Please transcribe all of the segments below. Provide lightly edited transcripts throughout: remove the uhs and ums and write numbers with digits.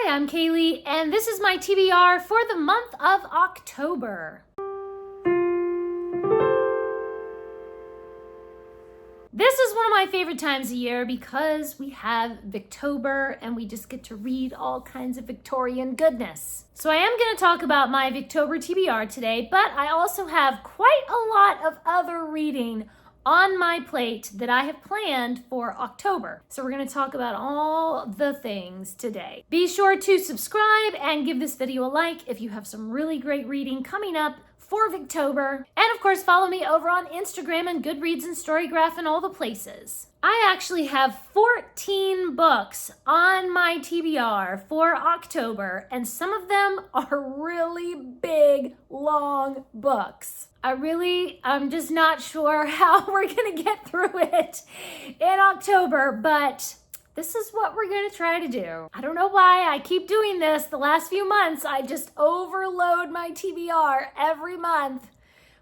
I'm Kaylee, and this is my TBR for the month of October. This is one of my favorite times of year because we have Victober and we just get to read all kinds of Victorian goodness. So I am going to talk about my Victober TBR today, but I also have quite a lot of other reading on my plate that I have planned for October. So we're going to talk about all the things today. Be sure to subscribe and give this video a like if you have some really great reading coming up for Victober. And of course, follow me over on Instagram and Goodreads and Storygraph and all the places. I actually have 14 books on my TBR for October, and some of them are really big, long books. I'm just not sure how we're gonna get through it in October, but this is what we're gonna try to do. I don't know why I keep doing this. The last few months, I just overload my TBR every month.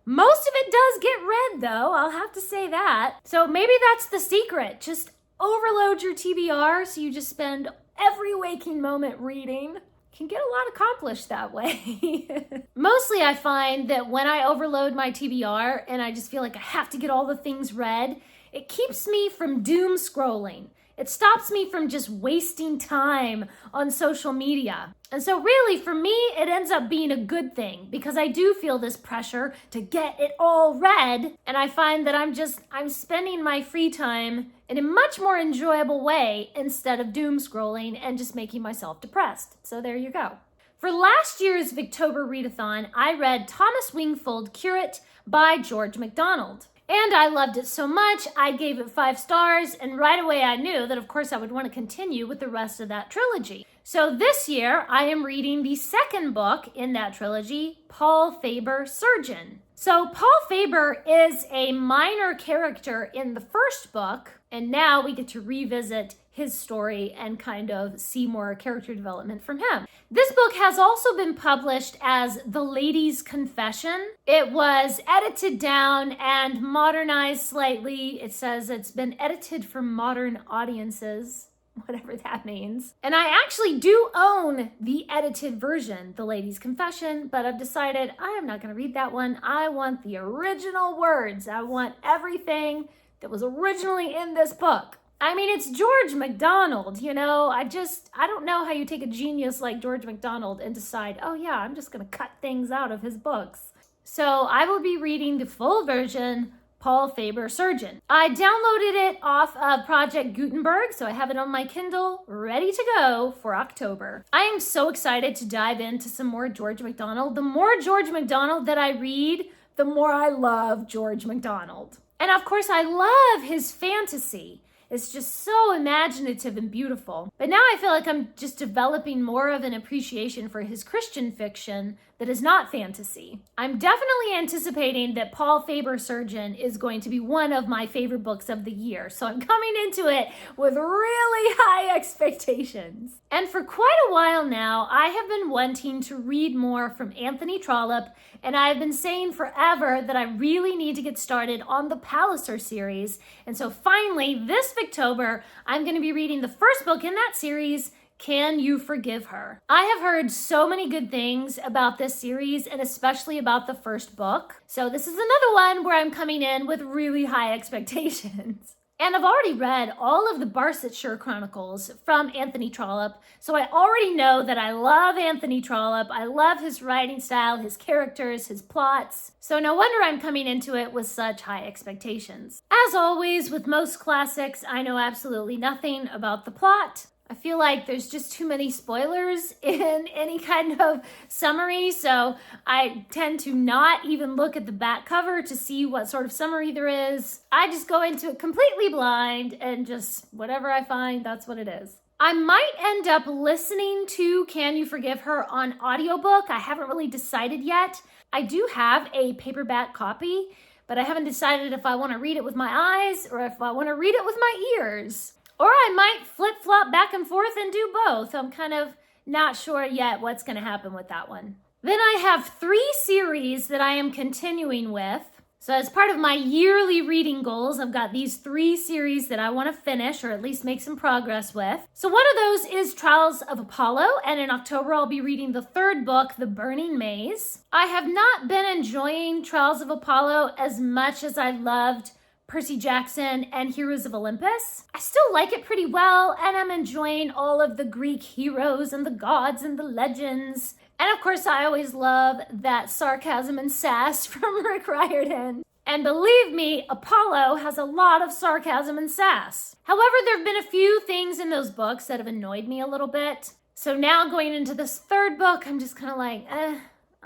Most of it does get read though, I'll have to say that. So maybe that's the secret. Just overload your TBR so you just spend every waking moment reading. Can get a lot accomplished that way. Mostly I find that when I overload my TBR and I just feel like I have to get all the things read, it keeps me from doom scrolling. It stops me from just wasting time on social media. And so really for me, it ends up being a good thing because I do feel this pressure to get it all read. And I find that I'm spending my free time in a much more enjoyable way instead of doom scrolling and just making myself depressed. So there you go. For last year's Victober readathon, I read Thomas Wingfold Curate by George MacDonald. And I loved it so much, I gave it 5 stars, and right away I knew that of course I would want to continue with the rest of that trilogy. So this year, I am reading the second book in that trilogy, Paul Faber Surgeon. So Paul Faber is a minor character in the first book, and now we get to revisit his story and kind of see more character development from him. This book has also been published as The Lady's Confession. It was edited down and modernized slightly. It says it's been edited for modern audiences, whatever that means. And I actually do own the edited version, The Lady's Confession, but I've decided I am not going to read that one. I want the original words. I want everything that was originally in this book. I mean, it's George MacDonald, you know, I don't know how you take a genius like George MacDonald and decide, oh yeah, I'm just going to cut things out of his books. So I will be reading the full version, Paul Faber Surgeon. I downloaded it off of Project Gutenberg, so I have it on my Kindle, ready to go for October. I am so excited to dive into some more George MacDonald. The more George MacDonald that I read, the more I love George MacDonald. And of course, I love his fantasy. It's just so imaginative and beautiful. But now I feel like I'm just developing more of an appreciation for his Christian fiction that is not fantasy. I'm definitely anticipating that Paul Faber Surgeon is going to be one of my favorite books of the year. So I'm coming into it with really high expectations. And for quite a while now, I have been wanting to read more from Anthony Trollope, and I have been saying forever that I really need to get started on the Palliser series. And so finally, this Victober, I'm going to be reading the first book in that series, Can You Forgive Her? I have heard so many good things about this series and especially about the first book. So this is another one where I'm coming in with really high expectations. And I've already read all of the Barsetshire Chronicles from Anthony Trollope, so I already know that I love Anthony Trollope. I love his writing style, his characters, his plots. So no wonder I'm coming into it with such high expectations. As always, with most classics, I know absolutely nothing about the plot. I feel like there's just too many spoilers in any kind of summary, so I tend to not even look at the back cover to see what sort of summary there is. I just go into it completely blind and just whatever I find, that's what it is. I might end up listening to Can You Forgive Her on audiobook. I haven't really decided yet. I do have a paperback copy, but I haven't decided if I want to read it with my eyes or if I want to read it with my ears. Or I might flip-flop back and forth and do both. I'm kind of not sure yet what's going to happen with that one. Then I have 3 series that I am continuing with. So as part of my yearly reading goals, I've got these 3 series that I want to finish or at least make some progress with. So one of those is Trials of Apollo, and in October I'll be reading the 3rd book, The Burning Maze. I have not been enjoying Trials of Apollo as much as I loved Percy Jackson and Heroes of Olympus. I still like it pretty well, and I'm enjoying all of the Greek heroes and the gods and the legends. And of course, I always love that sarcasm and sass from Rick Riordan. And believe me, Apollo has a lot of sarcasm and sass. However, there have been a few things in those books that have annoyed me a little bit. So now going into this 3rd book, I'm just kind of like,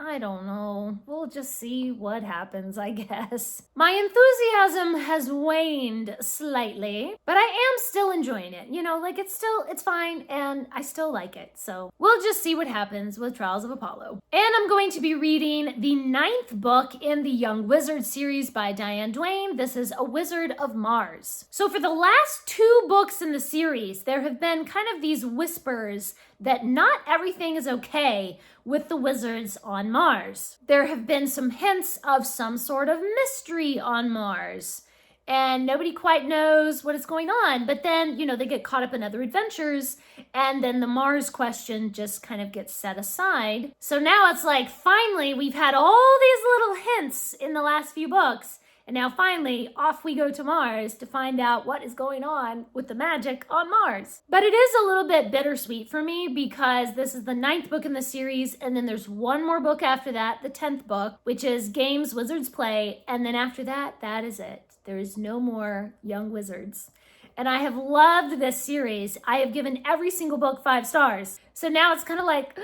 I don't know. We'll just see what happens, I guess. My enthusiasm has waned slightly, but I am still enjoying it. You know, like it's fine, and I still like it. So we'll just see what happens with Trials of Apollo. And I'm going to be reading the 9th book in the Young Wizard series by Diane Duane. This is A Wizard of Mars. So for the last 2 books in the series, there have been kind of these whispers that not everything is okay with the wizards on Mars. There have been some hints of some sort of mystery on Mars, and nobody quite knows what is going on. But then, you know, they get caught up in other adventures, and then the Mars question just kind of gets set aside. So now it's like, finally, we've had all these little hints in the last few books, and now finally, off we go to Mars to find out what is going on with the magic on Mars. But it is a little bit bittersweet for me because this is the 9th book in the series, and then there's one more book after that, the 10th book, which is Games Wizards Play, and then after that, that is it. There is no more Young Wizards. And I have loved this series. I have given every single book 5 stars. So now it's kind of like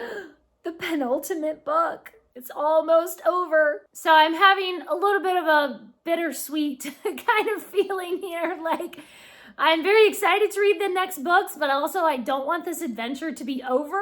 the penultimate book. It's almost over. So I'm having a little bit of a bittersweet kind of feeling here. Like, I'm very excited to read the next books, but also I don't want this adventure to be over.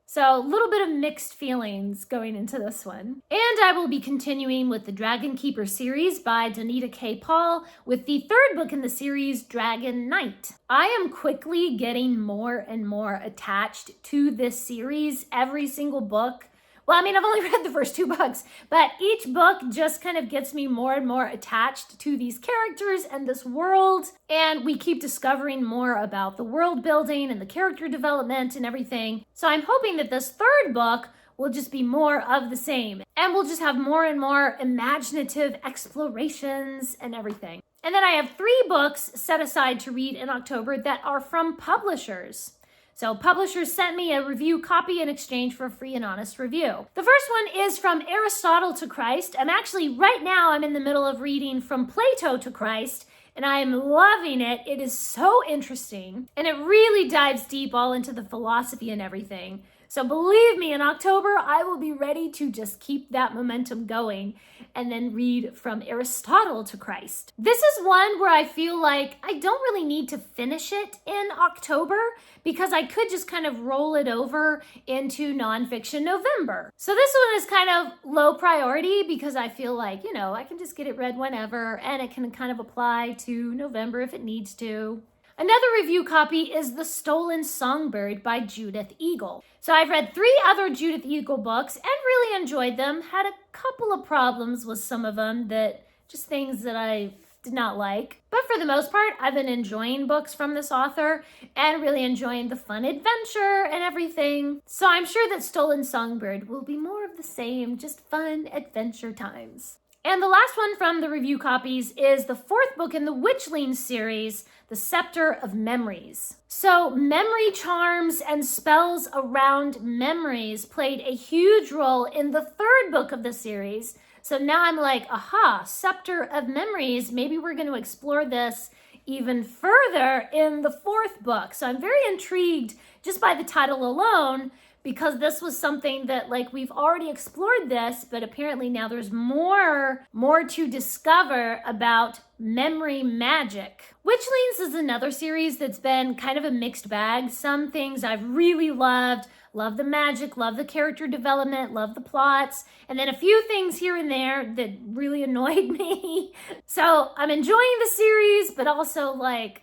So a little bit of mixed feelings going into this one. And I will be continuing with the Dragon Keeper series by Donita K. Paul with the 3rd book in the series, DragonKnight. I am quickly getting more and more attached to this series. Every single book. Well, I mean, I've only read the first 2 books, but each book just kind of gets me more and more attached to these characters and this world. And we keep discovering more about the world building and the character development and everything. So I'm hoping that this 3rd book will just be more of the same. And we'll just have more and more imaginative explorations and everything. And then I have 3 books set aside to read in October that are from publishers. So publishers sent me a review copy in exchange for a free and honest review. The first one is From Aristotle to Christ. Right now I'm in the middle of reading From Plato to Christ, and I am loving it. It is so interesting, and it really dives deep all into the philosophy and everything. So believe me, in October, I will be ready to just keep that momentum going and then read From Aristotle to Christ. This is one where I feel like I don't really need to finish it in October because I could just kind of roll it over into nonfiction November. So this one is kind of low priority because I feel like, you know, I can just get it read whenever and it can kind of apply to November if it needs to. Another review copy is The Stolen Songbird by Judith Eagle. So I've read 3 other Judith Eagle books and really enjoyed them. Had a couple of problems with some of them, that just things that I did not like. But for the most part, I've been enjoying books from this author and really enjoying the fun adventure and everything. So I'm sure that Stolen Songbird will be more of the same, just fun adventure times. And the last one from the review copies is the 4th book in the Witchlings series, The Scepter of Memories. So memory charms and spells around memories played a huge role in the 3rd book of the series. So now I'm like, aha, Scepter of Memories. Maybe we're going to explore this even further in the 4th book. So I'm very intrigued just by the title alone, because this was something that, like, we've already explored this, but apparently now there's more to discover about memory magic. Witchlings is another series that's been kind of a mixed bag. Some things I've really loved. Love the magic, love the character development, love the plots, and then a few things here and there that really annoyed me. So I'm enjoying the series, but also like,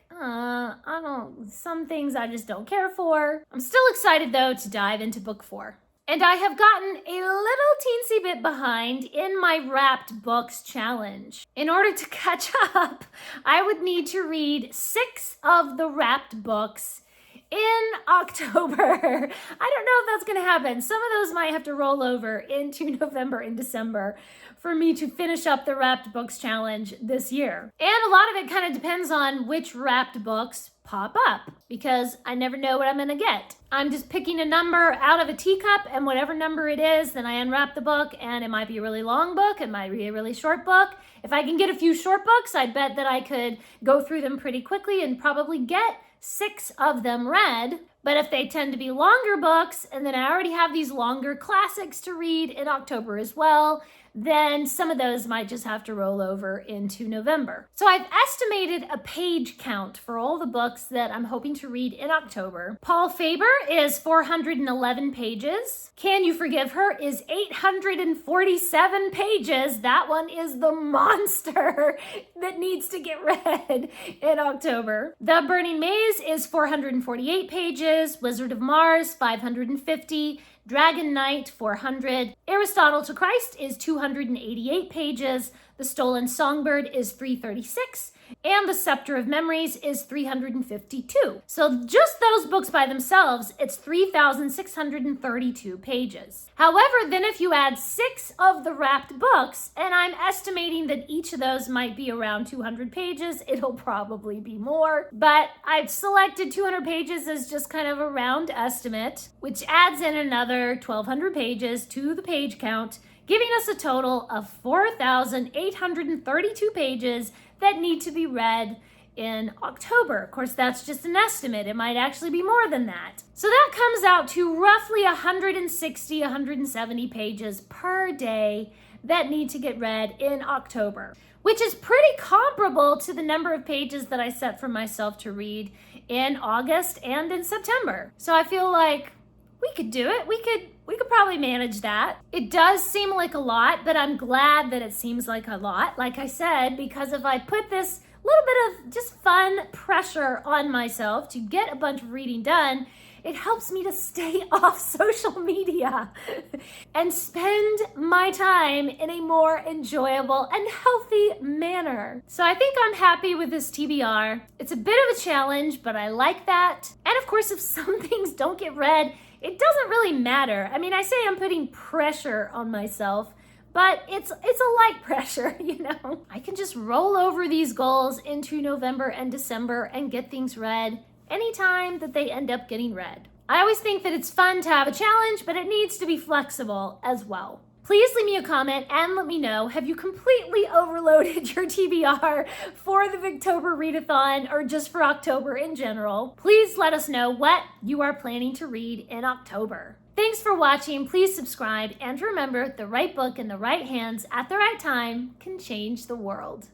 some things I just don't care for. I'm still excited though to dive into book 4. And I have gotten a little teensy bit behind in my wrapped books challenge. In order to catch up, I would need to read 6 of the wrapped books in October. I don't know if that's going to happen. Some of those might have to roll over into November and December for me to finish up the wrapped books challenge this year. And a lot of it kind of depends on which wrapped books pop up, because I never know what I'm going to get. I'm just picking a number out of a teacup, and whatever number it is, then I unwrap the book, and it might be a really long book, it might be a really short book. If I can get a few short books, I bet that I could go through them pretty quickly and probably get 6 of them read. But if they tend to be longer books, and then I already have these longer classics to read in October as well, then some of those might just have to roll over into November. So I've estimated a page count for all the books that I'm hoping to read in October. Paul Faber is 411 pages. Can You Forgive Her is 847 pages. That one is the monster that needs to get read in October. The Burning Maze is 448 pages. Wizard of Mars, 550. DragonKnight, 400. Aristotle to Christ is 288 pages. The Stolen Songbird is 336. And The Scepter of Memories is 352. So just those books by themselves, it's 3,632 pages. However, then if you add 6 of the wrapped books, and I'm estimating that each of those might be around 200 pages, it'll probably be more, but I've selected 200 pages as just kind of a round estimate, which adds in another 1,200 pages to the page count, giving us a total of 4,832 pages that need to be read in October. Of course, that's just an estimate. It might actually be more than that. So that comes out to roughly 160, 170 pages per day that need to get read in October, which is pretty comparable to the number of pages that I set for myself to read in August and in September. So I feel like we could do it. We could probably manage that. It does seem like a lot, but I'm glad that it seems like a lot, like I said, because if I put this little bit of just fun pressure on myself to get a bunch of reading done, it helps me to stay off social media and spend my time in a more enjoyable and healthy manner. So I think I'm happy with this TBR. It's a bit of a challenge, but I like that. And of course, if some things don't get read, it doesn't really matter. I mean, I say I'm putting pressure on myself, but it's a light pressure, you know. I can just roll over these goals into November and December and get things read anytime that they end up getting read. I always think that it's fun to have a challenge, but it needs to be flexible as well. Please leave me a comment and let me know, have you completely overloaded your TBR for the Victober readathon or just for October in general? Please let us know what you are planning to read in October. Thanks for watching. Please subscribe, and remember, the right book in the right hands at the right time can change the world.